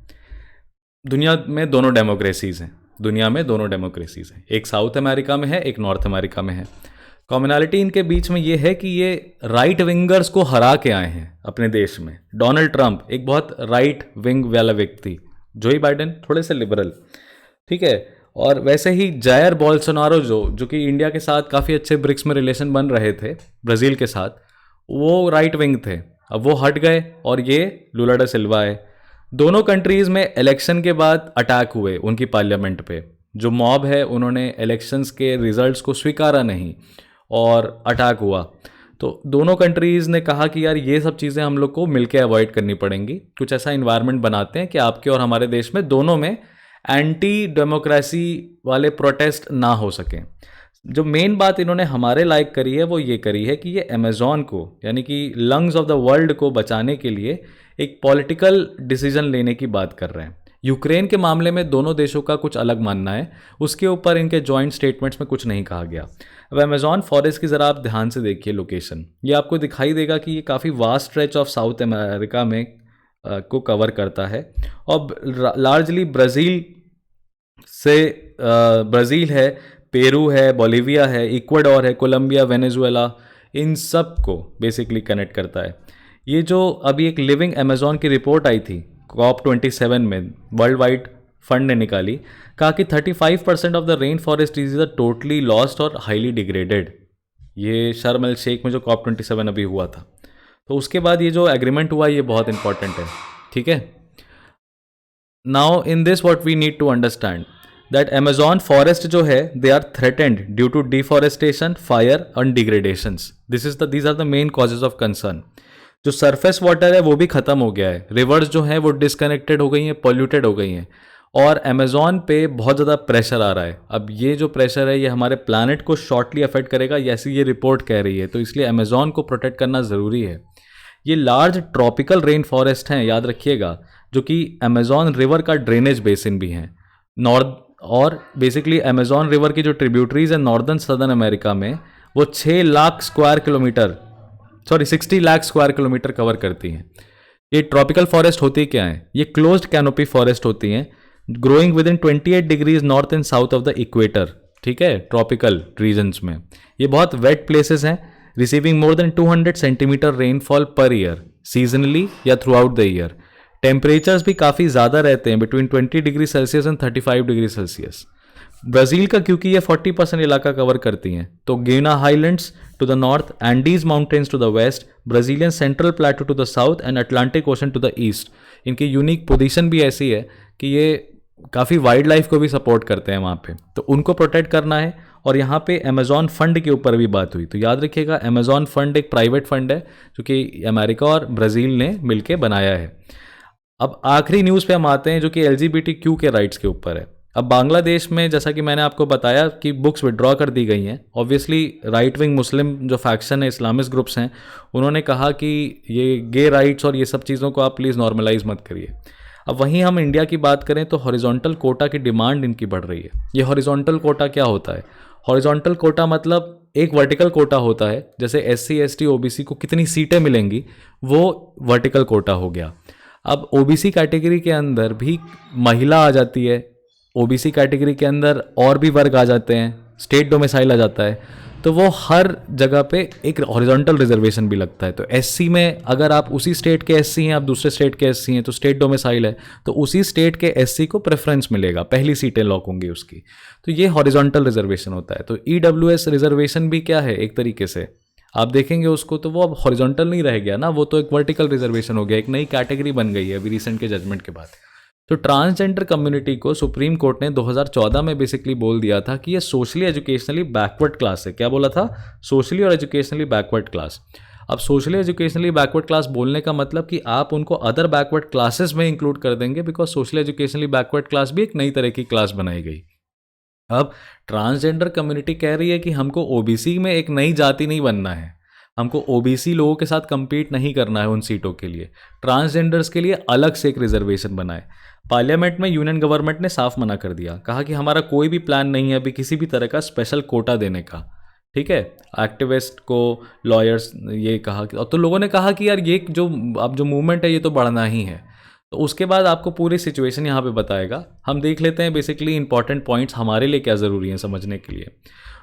दुनिया में दोनों डेमोक्रेसीज़ हैं, दुनिया में दोनों डेमोक्रेसीज़ हैं, एक साउथ अमेरिका में है, एक नॉर्थ अमेरिका में है। कॉमनैलिटी इनके बीच में ये है कि ये राइट विंगर्स को हरा के आए हैं अपने देश में। डोनाल्ड ट्रंप एक बहुत राइट विंग वाला व्यक्ति, जोई बाइडेन थोड़े से लिबरल, ठीक है। और वैसे ही जायर बोल्सोनारो जो कि इंडिया के साथ काफ़ी अच्छे ब्रिक्स में रिलेशन बन रहे थे ब्राज़ील के साथ, वो राइट विंग थे, अब वो हट गए और ये लूला डा सिल्वा है। दोनों कंट्रीज़ में इलेक्शन के बाद अटैक हुए उनकी पार्लियामेंट पे। जो मॉब है उन्होंने इलेक्शंस के रिजल्ट्स को स्वीकारा नहीं और अटैक हुआ। तो दोनों कंट्रीज़ ने कहा कि यार ये सब चीज़ें हम लोग को मिलके अवॉइड करनी पड़ेंगी, कुछ ऐसा इन्वायरमेंट बनाते हैं कि आपके और हमारे देश में दोनों में एंटी डेमोक्रेसी वाले प्रोटेस्ट ना हो सकें। जो मेन बात इन्होंने हमारे लायक करी है वो ये करी है कि ये अमेज़ॉन को, यानी कि लंग्स ऑफ द वर्ल्ड को बचाने के लिए एक पॉलिटिकल डिसीजन लेने की बात कर रहे हैं। यूक्रेन के मामले में दोनों देशों का कुछ अलग मानना है, उसके ऊपर इनके जॉइंट स्टेटमेंट्स में कुछ नहीं कहा गया। अब अमेज़ॉन फॉरेस्ट की ज़रा आप ध्यान से देखिए लोकेशन, ये आपको दिखाई देगा कि ये काफ़ी vast stretch of south America में को कवर करता है और लार्जली ब्राज़ील से ब्राज़ील है, पेरू है, बोलिविया है, इक्वाडोर है, कोलंबिया, वेनेजुएला, इन सब को बेसिकली कनेक्ट करता है। ये जो अभी एक लिविंग अमेज़ॉन की रिपोर्ट आई थी COP27 में, वर्ल्ड वाइड फंड ने निकाली, कहा कि 35% of the rain forest is the totally lost और हाईली डिग्रेडेड। ये शर्म एल शेख में जो COP27 अभी हुआ था। तो उसके बाद ये जो एग्रीमेंट हुआ ये बहुत इंपॉर्टेंट है, ठीक है। Now in this what we need to understand that Amazon forest जो है they are threatened due to deforestation, fire and degradations. These are the main causes of concern. जो सरफेस वाटर है वो भी ख़त्म हो गया है, रिवर्स जो हैं वो डिस्कनेक्टेड हो गई हैं, पॉल्यूटेड हो गई हैं, और अमेजॉन पे बहुत ज़्यादा प्रेशर आ रहा है। अब ये जो प्रेशर है ये हमारे प्लानट को शॉर्टली अफेक्ट करेगा, ऐसी ये रिपोर्ट कह रही है, तो इसलिए अमेजॉन को प्रोटेक्ट करना ज़रूरी है। ये लार्ज ट्रॉपिकल रेन फॉरेस्ट हैं, याद रखिएगा, जो कि अमेजॉन रिवर का ड्रेनेज बेसिन भी हैं। नॉर्थ और बेसिकली अमेजॉन रिवर की जो ट्रिब्यूटरीज हैं नॉर्दर्न सदर्न अमेरिका में, वो 6 lakh square kilometre 60 lakh square kilometre cover करती हैं। ये ट्रॉपिकल फॉरेस्ट होती क्या है? ये क्लोज्ड कैनोपी फॉरेस्ट होती हैं, growing within 28 degrees north and south of the equator, ठीक है, ट्रॉपिकल रीजन्स में। ये बहुत वेट प्लेसेस हैं, receiving more than 200 centimetre rainfall per year, seasonally या throughout the year. Temperatures भी काफ़ी ज़्यादा रहते हैं, between 20 degree Celsius and 35 degree Celsius. Brazil का क्योंकि ये 40% इलाका कवर करती हैं, तो Guiana highlands to the north, Andes mountains to the west, Brazilian central plateau to the south and Atlantic ocean to the east. इनकी यूनिक पोजीशन भी ऐसी है कि ये काफ़ी वाइल्ड लाइफ को भी सपोर्ट करते हैं वहाँ पे, तो उनको प्रोटेक्ट करना है। और यहाँ पे अमेजॉन फंड के ऊपर भी बात हुई, तो याद रखिएगा अमेजॉन फंड एक प्राइवेट फंड है जो कि अमेरिका और ब्राज़ील ने मिलकर बनाया है। अब आखिरी न्यूज़ पे हम आते हैं जो कि LGBTQ के राइट्स के ऊपर है। अब बांग्लादेश में जैसा कि मैंने आपको बताया कि बुक्स विड्रॉ कर दी गई हैं। ऑब्वियसली राइट विंग मुस्लिम जो फैक्शन है, इस्लामिस्ट ग्रुप्स हैं, उन्होंने कहा कि ये गे राइट्स और ये सब चीज़ों को आप प्लीज़ नॉर्मलाइज मत करिए। अब वहीं हम इंडिया की बात करें तो हॉरिजॉन्टल कोटा की डिमांड इनकी बढ़ रही है। ये हॉरिजॉन्टल कोटा क्या होता है? हॉरिजॉन्टल कोटा मतलब एक वर्टिकल कोटा होता है, जैसे SC ST OBC को कितनी सीटें मिलेंगी वो वर्टिकल कोटा हो गया। अब OBC कैटेगरी के अंदर भी महिला आ जाती है, OBC कैटेगरी के अंदर और भी वर्ग आ जाते हैं, स्टेट डोमिसाइल आ जाता है, तो वो हर जगह पे एक हॉरिजॉन्टल रिजर्वेशन भी लगता है। तो SC में अगर आप उसी स्टेट के SC हैं, आप दूसरे स्टेट के SC हैं, तो स्टेट डोमिसाइल है, तो उसी स्टेट के SC को प्रेफरेंस मिलेगा, पहली सीटें लॉक होंगी उसकी। तो ये हॉरिजॉन्टल रिजर्वेशन होता है। तो EWS रिजर्वेशन भी क्या है, एक तरीके से आप देखेंगे उसको तो वो अब हॉरिजॉन्टल नहीं रह गया ना, वो तो एक वर्टिकल रिजर्वेशन हो गया, एक नई कैटेगरी बन गई है अभी रिसेंट के जजमेंट के बाद। तो ट्रांसजेंडर कम्युनिटी को सुप्रीम कोर्ट ने 2014 में बेसिकली बोल दिया था कि ये सोशली एजुकेशनली बैकवर्ड क्लास है। क्या बोला था? सोशली और एजुकेशनली बैकवर्ड क्लास। अब सोशली एजुकेशनली बैकवर्ड क्लास बोलने का मतलब कि आप उनको अदर बैकवर्ड क्लासेस में इंक्लूड कर देंगे, because socially educationally backward class भी एक नई तरह की क्लास बनाई गई। अब ट्रांसजेंडर कम्युनिटी कह रही है कि हमको OBC में एक नई जाति नहीं बनना है, हमको OBC लोगों के साथ compete नहीं करना है उन सीटों के लिए, ट्रांसजेंडर्स के लिए अलग से एक रिजर्वेशन बनाए। पार्लियामेंट में यूनियन गवर्नमेंट ने साफ मना कर दिया, कहा कि हमारा कोई भी प्लान नहीं है अभी किसी भी तरह का स्पेशल कोटा देने का, ठीक है। एक्टिविस्ट को, लॉयर्स ये कहा कि, तो लोगों ने कहा कि यार ये जो अब जो मूवमेंट है ये तो बढ़ना ही है। तो उसके बाद आपको पूरी सिचुएशन यहाँ पे बताएगा। हम देख लेते हैं बेसिकली इंपॉर्टेंट पॉइंट्स हमारे लिए क्या ज़रूरी हैं समझने के लिए।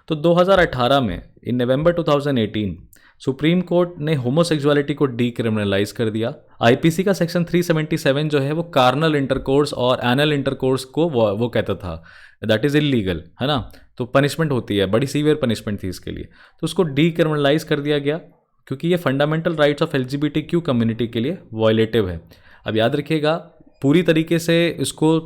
तो 2018 में इन नवंबर 2018 सुप्रीम कोर्ट ने होमोसेक्सुअलिटी को डीक्रिमिनलाइज कर दिया। IPC का सेक्शन 377 जो है वो कार्नल इंटरकोर्स और एनल इंटरकोर्स को वो कहता था दैट इज़ इलीगल, है ना, तो पनिशमेंट होती है, बड़ी सीवियर पनिशमेंट थी इसके लिए। तो उसको डीक्रिमिनलाइज कर दिया गया क्योंकि ये fundamental rights of LGBTQ community के लिए वॉयलेटिव है। अब याद रखिएगा पूरी तरीके से इसको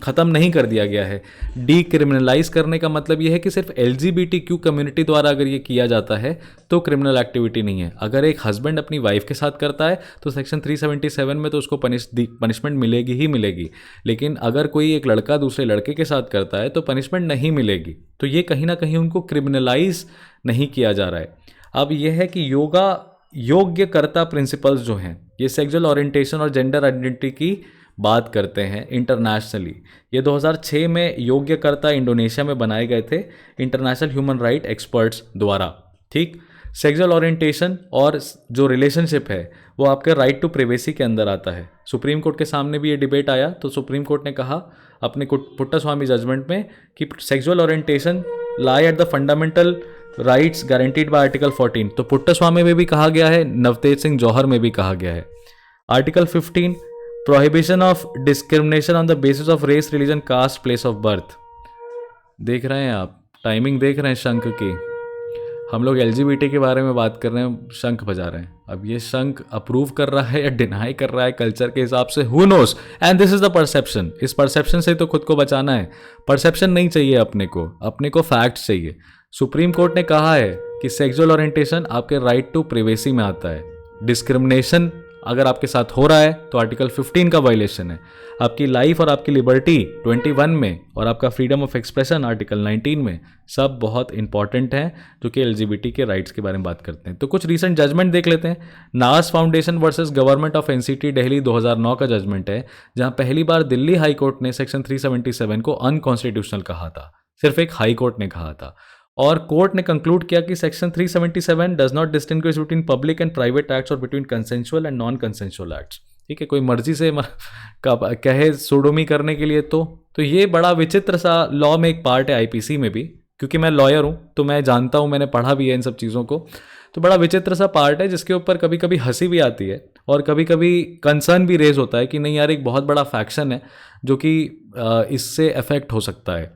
ख़त्म नहीं कर दिया गया है। डीक्रिमिनलाइज करने का मतलब यह है कि सिर्फ LGBTQ कम्युनिटी द्वारा अगर ये किया जाता है तो क्रिमिनल एक्टिविटी नहीं है। अगर एक हस्बैंड अपनी वाइफ के साथ करता है तो सेक्शन 377 में तो उसको पनिशमेंट मिलेगी ही मिलेगी, लेकिन अगर कोई एक लड़का दूसरे लड़के के साथ करता है तो पनिशमेंट नहीं मिलेगी। तो ये कहीं ना कहीं उनको क्रिमिनलाइज नहीं किया जा रहा है। अब यह है कि योग्यकर्ता प्रिंसिपल्स जो हैं ये सेक्सुअल ओरिएंटेशन और जेंडर आइडेंटिटी की बात करते हैं इंटरनेशनली। ये 2006 में योग्यकर्ता इंडोनेशिया में बनाए गए थे इंटरनेशनल ह्यूमन राइट एक्सपर्ट्स द्वारा, ठीक। सेक्सुअल ओरिएंटेशन और जो रिलेशनशिप है वो आपके राइट टू प्राइवेसी के अंदर आता है। सुप्रीम कोर्ट के सामने भी ये डिबेट आया तो सुप्रीम कोर्ट ने कहा अपने पुट्टास्वामी जजमेंट में कि sexual orientation lie at the fundamental rights guaranteed bye article 14। तो पुट्टास्वामी में भी कहा गया है, नवतेज सिंह जौहर में भी कहा गया है। Article 15 prohibition of discrimination on the basis of race, religion, caste, place of birth. देख रहे हैं आप, टाइमिंग देख रहे हैं शंख की। हम लोग LGBT के बारे में बात कर रहे हैं, शंख बजा रहे हैं। अब ये शंख अप्रूव कर रहा है या डिनाई कर रहा है कल्चर के हिसाब से, who knows. And this is the perception. इस परसेप्शन से तो खुद को बचाना है। परसेप्शन नहीं चाहिए अपने को फैक्ट्स चाहिए। सुप्रीम कोर्ट ने कहा है कि सेक्सुअल ओरिएंटेशन आपके राइट टू प्रिवेसी में आता है। डिस्क्रिमिनेशन अगर आपके साथ हो रहा है तो आर्टिकल 15 का वायलेशन है। आपकी लाइफ और आपकी लिबर्टी 21 में, और आपका फ्रीडम ऑफ एक्सप्रेशन आर्टिकल 19 में, सब बहुत इंपॉर्टेंट हैं जो कि LGBT के राइट्स के बारे में बात करते हैं। तो कुछ रीसेंट जजमेंट देख लेते हैं। नास foundation versus government of NCT Delhi 2009 का जजमेंट है, जहां पहली बार दिल्ली हाई कोर्ट ने सेक्शन 377 को अनकॉन्स्टिट्यूशनल कहा था। सिर्फ एक हाई कोर्ट ने कहा था, और कोर्ट ने कंक्लूड किया कि section 377 does not distinguish between public and private acts और between consensual and non consensual acts. ठीक है, कोई मर्जी से कहे सोडोमी करने के लिए तो ये बड़ा विचित्र सा लॉ में एक पार्ट है IPC में भी, क्योंकि मैं लॉयर हूँ तो मैं जानता हूँ, मैंने पढ़ा भी है इन सब चीज़ों को। तो बड़ा विचित्र सा पार्ट है जिसके ऊपर कभी कभी हंसी भी आती है और कभी कभी कंसर्न भी रेज होता है कि नहीं यार, एक बहुत बड़ा फैक्शन है जो कि इससे अफेक्ट हो सकता है।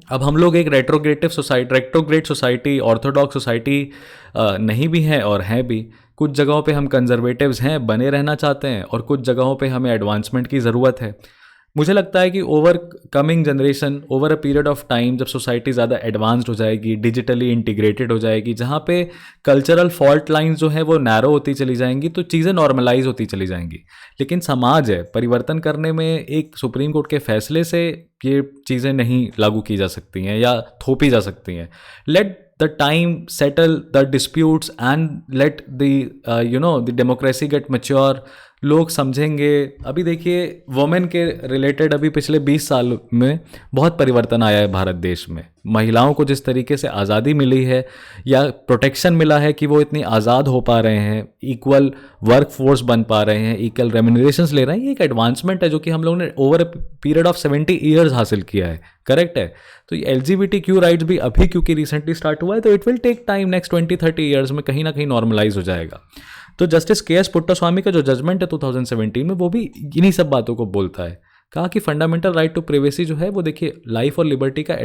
अब हम लोग एक रेट्रोग्रेड सोसाइटी, ऑर्थोडॉक्स सोसाइटी नहीं भी हैं और हैं भी। कुछ जगहों पे हम कंजर्वेटिव्स हैं, बने रहना चाहते हैं, और कुछ जगहों पे हमें एडवांसमेंट की ज़रूरत है। मुझे लगता है कि over coming generation, over a period of time, जब सोसाइटी ज़्यादा एडवांस्ड हो जाएगी, डिजिटली इंटीग्रेटेड हो जाएगी, जहाँ पे कल्चरल फॉल्ट लाइंस जो है वो नैरो होती चली जाएंगी, तो चीज़ें नॉर्मलाइज होती चली जाएंगी। लेकिन समाज है, परिवर्तन करने में एक सुप्रीम कोर्ट के फैसले से ये चीज़ें नहीं लागू की जा सकती हैं या थोपी जा सकती हैं। Let the time settle the disputes and let the democracy get mature. लोग समझेंगे। अभी देखिए, वुमेन के रिलेटेड अभी पिछले 20 साल में बहुत परिवर्तन आया है भारत देश में। महिलाओं को जिस तरीके से आज़ादी मिली है या प्रोटेक्शन मिला है कि वो इतनी आज़ाद हो पा रहे हैं, इक्वल वर्क फोर्स बन पा रहे हैं, इक्वल रेम्यूनरेशंस ले रहे हैं, ये एक एडवांसमेंट है जो कि हम लोगों ने over a period of 70 years हासिल किया है। करेक्ट है। तो ये LGBTQ राइट्स भी अभी क्योंकि रिसेंटली स्टार्ट हुआ है, तो it will take time, next 20-30 years में कहीं ना कहीं नॉर्मलाइज हो जाएगा। तो जस्टिस KS पुट्टास्वामी का जो जजमेंट है 2017 में, वो भी इन्हीं सब बातों को बोलता है। कहा कि फंडामेंटल राइट टू प्राइवेसी जो है वो देखिए लाइफ और लिबर्टी का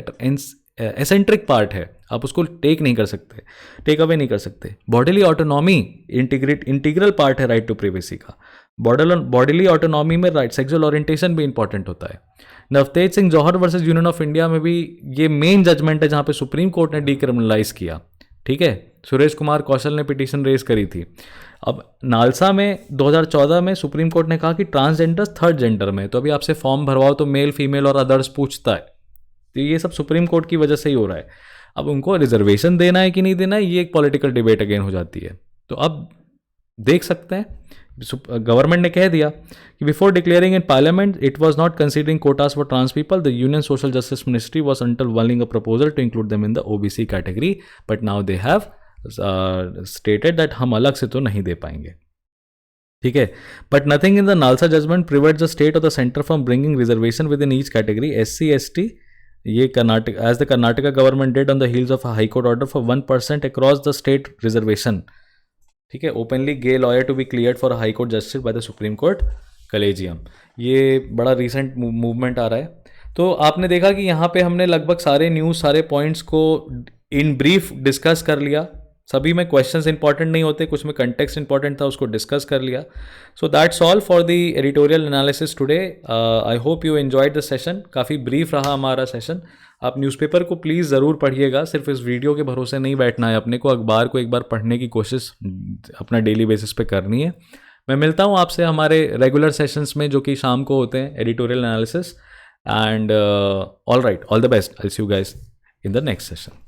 एसेंट्रिक पार्ट है। आप उसको टेक नहीं कर सकते, टेक अवे नहीं कर सकते। बॉडीली ऑटोनॉमी इंटीग्रल पार्ट है राइट टू प्राइवेसी का। बॉडीली ऑटोनॉमी में राइट सेक्सुअल ओरिएंटेशन भी इंपॉर्टेंट होता है। नवतेज सिंह जौहर वर्सेस यूनियन ऑफ इंडिया में भी ये मेन जजमेंट है जहां पे सुप्रीम कोर्ट ने डीक्रिमिनलाइज किया। ठीक है, सुरेश कुमार कौशल ने पिटीशन रेज करी थी। अब नालसा में 2014 में सुप्रीम कोर्ट ने कहा कि ट्रांसजेंडर्स थर्ड जेंडर में, तो अभी आपसे फॉर्म भरवाओ तो मेल, फीमेल और अदर्स पूछता है। तो ये सब सुप्रीम कोर्ट की वजह से ही हो रहा है। अब उनको रिजर्वेशन देना है कि नहीं देना है, ये एक पॉलिटिकल डिबेट अगेन हो जाती है। तो अब देख सकते हैं, गवर्नमेंट ने कह दिया कि before declaring in parliament it was not considering quotas for trans people, the union social justice ministry was unveiling a proposal to include them in the OBC category, but now they have stated that हम अलग से तो नहीं दे पाएंगे। ठीक है, but nothing in the NALSA judgment prevents the state और the centre from bringing reservation within each category. SC ST, ये Karnataka, as the Karnataka government did on the heels of high court order for 1% across the state reservation. ठीक है, openly gay lawyer to be cleared for high court justice by the supreme court collegium. ये बड़ा recent movement आ रहा है। तो आपने देखा कि यहाँ पे हमने लगभग सारे न्यूज़, सारे पॉइंट्स को इन ब्रीफ डिस्कस कर लिया। सभी में क्वेश्चंस इंपॉर्टेंट नहीं होते, कुछ में कंटेक्स्ट इंपॉर्टेंट था, उसको डिस्कस कर लिया। So that's all for the editorial analysis today. I hope you enjoyed the session. काफ़ी ब्रीफ रहा हमारा सेशन। आप न्यूज़पेपर को प्लीज़ ज़रूर पढ़िएगा, सिर्फ इस वीडियो के भरोसे नहीं बैठना है अपने को, अखबार को एक बार पढ़ने की कोशिश अपना डेली बेसिस पे करनी है। मैं मिलता हूँ आपसे हमारे रेगुलर सेशंस में जो कि शाम को होते हैं, editorial analysis. And all right, all the best. I see you guys in the next session.